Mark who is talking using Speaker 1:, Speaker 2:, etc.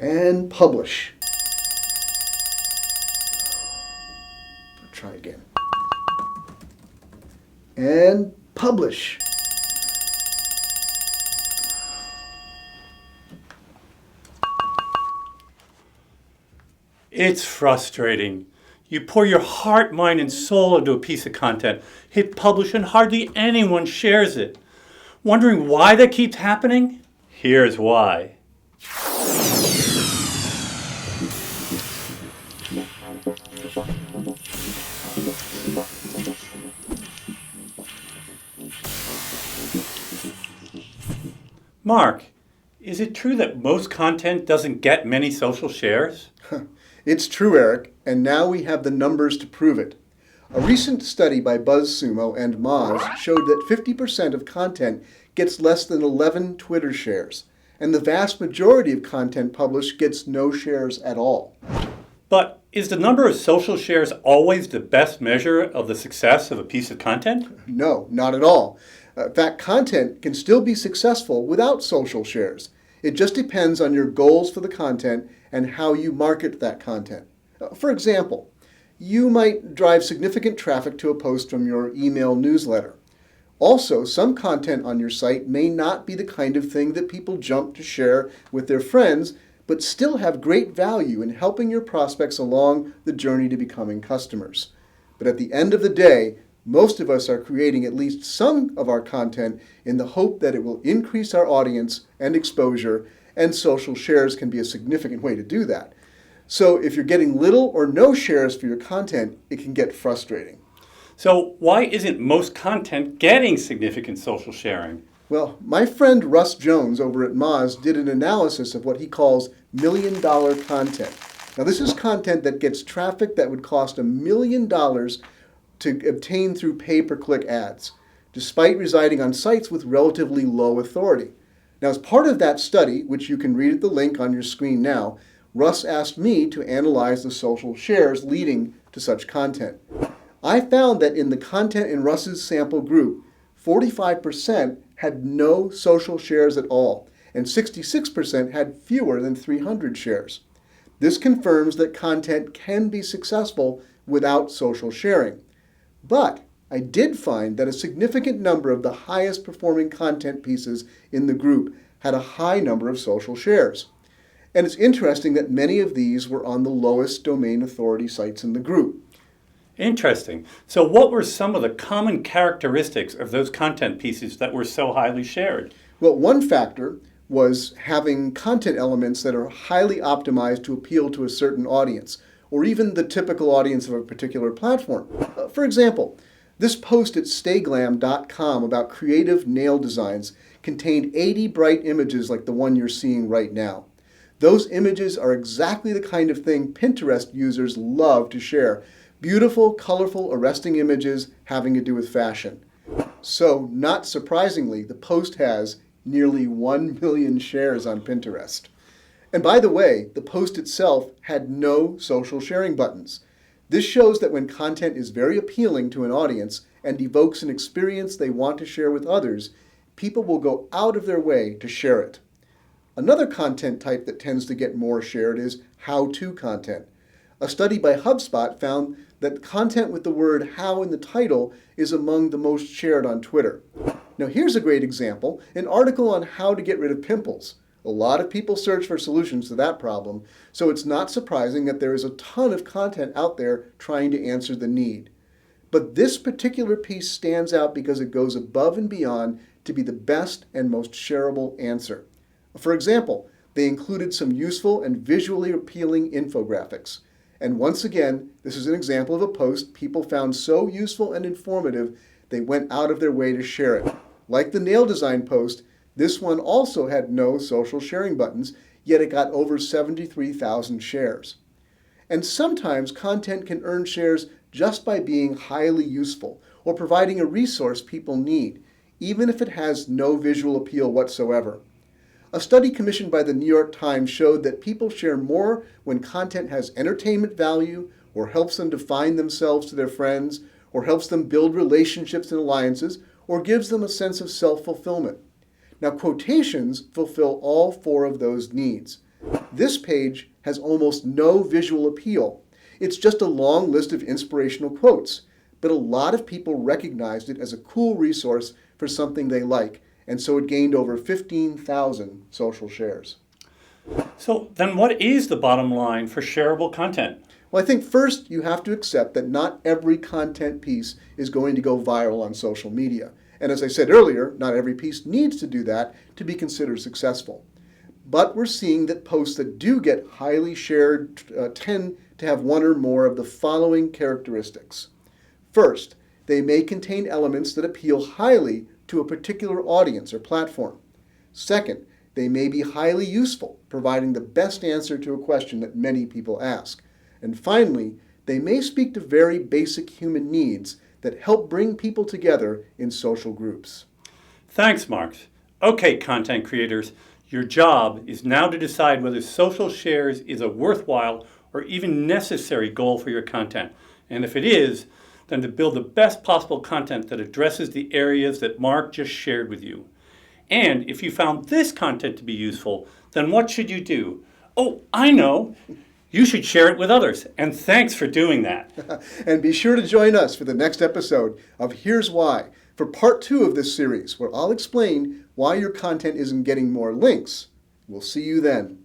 Speaker 1: and publish. Try again. And publish.
Speaker 2: It's frustrating. You pour your heart, mind, and soul into a piece of content, hit publish, and hardly anyone shares it. Wondering why that keeps happening? Here's why. Mark, is it true that most content doesn't get many social shares?
Speaker 1: It's true, Eric, and now we have the numbers to prove it. A recent study by BuzzSumo and Moz showed that 50% of content gets less than 11 Twitter shares, and the vast majority of content published gets no shares at all.
Speaker 2: But is the number of social shares always the best measure of the success of a piece of content?
Speaker 1: No, not at all. In fact, content can still be successful without social shares. It just depends on your goals for the content and how you market that content. For example, you might drive significant traffic to a post from your email newsletter. Also, some content on your site may not be the kind of thing that people jump to share with their friends, but still have great value in helping your prospects along the journey to becoming customers. But at the end of the day, most of us are creating at least some of our content in the hope that it will increase our audience and exposure, and social shares can be a significant way to do that. So if you're getting little or no shares for your content, it can get frustrating.
Speaker 2: So why isn't most content getting significant social sharing?
Speaker 1: Well, my friend Russ Jones over at Moz did an analysis of what he calls million-dollar content. Now this is content that gets traffic that would cost $1 million to obtain through pay-per-click ads, despite residing on sites with relatively low authority. Now, as part of that study, which you can read at the link on your screen now, Russ asked me to analyze the social shares leading to such content. I found that in the content in Russ's sample group, 45% had no social shares at all, and 66% had fewer than 300 shares. This confirms that content can be successful without social sharing. But I did find that a significant number of the highest performing content pieces in the group had a high number of social shares. And it's interesting that many of these were on the lowest domain authority sites in the group.
Speaker 2: Interesting. So what were some of the common characteristics of those content pieces that were so highly shared?
Speaker 1: Well, one factor was having content elements that are highly optimized to appeal to a certain audience, or even the typical audience of a particular platform. For example, this post at stayglam.com about creative nail designs contained 80 bright images like the one you're seeing right now. Those images are exactly the kind of thing Pinterest users love to share. Beautiful, colorful, arresting images having to do with fashion. So, not surprisingly, the post has nearly 1 million shares on Pinterest. And by the way, the post itself had no social sharing buttons. This shows that when content is very appealing to an audience and evokes an experience they want to share with others, people will go out of their way to share it. Another content type that tends to get more shared is how-to content. A study by HubSpot found that content with the word how in the title is among the most shared on Twitter. Now here's a great example, an article on how to get rid of pimples. A lot of people search for solutions to that problem, so it's not surprising that there is a ton of content out there trying to answer the need. But this particular piece stands out because it goes above and beyond to be the best and most shareable answer. For example, they included some useful and visually appealing infographics. And once again, this is an example of a post people found so useful and informative, they went out of their way to share it. Like the nail design post, this one also had no social sharing buttons, yet it got over 73,000 shares. And sometimes content can earn shares just by being highly useful or providing a resource people need, even if it has no visual appeal whatsoever. A study commissioned by the New York Times showed that people share more when content has entertainment value or helps them define themselves to their friends or helps them build relationships and alliances or gives them a sense of self-fulfillment. Now, quotations fulfill all four of those needs. This page has almost no visual appeal. It's just a long list of inspirational quotes, but a lot of people recognized it as a cool resource for something they like, and so it gained over 15,000 social shares.
Speaker 2: So then what is the bottom line for shareable content?
Speaker 1: Well, I think first you have to accept that not every content piece is going to go viral on social media. And as I said earlier, not every piece needs to do that to be considered successful. But we're seeing that posts that do get highly shared tend to have one or more of the following characteristics. First, they may contain elements that appeal highly to a particular audience or platform. Second, they may be highly useful, providing the best answer to a question that many people ask. And finally, they may speak to very basic human needs that help bring people together in social groups.
Speaker 2: Thanks, Mark. Okay, content creators, your job is now to decide whether social shares is a worthwhile or even necessary goal for your content. And if it is, then to build the best possible content that addresses the areas that Mark just shared with you. And if you found this content to be useful, then what should you do? Oh, I know. You should share it with others. And thanks for doing that.
Speaker 1: And be sure to join us for the next episode of Here's Why, for part 2 of this series, where I'll explain why your content isn't getting more links. We'll see you then.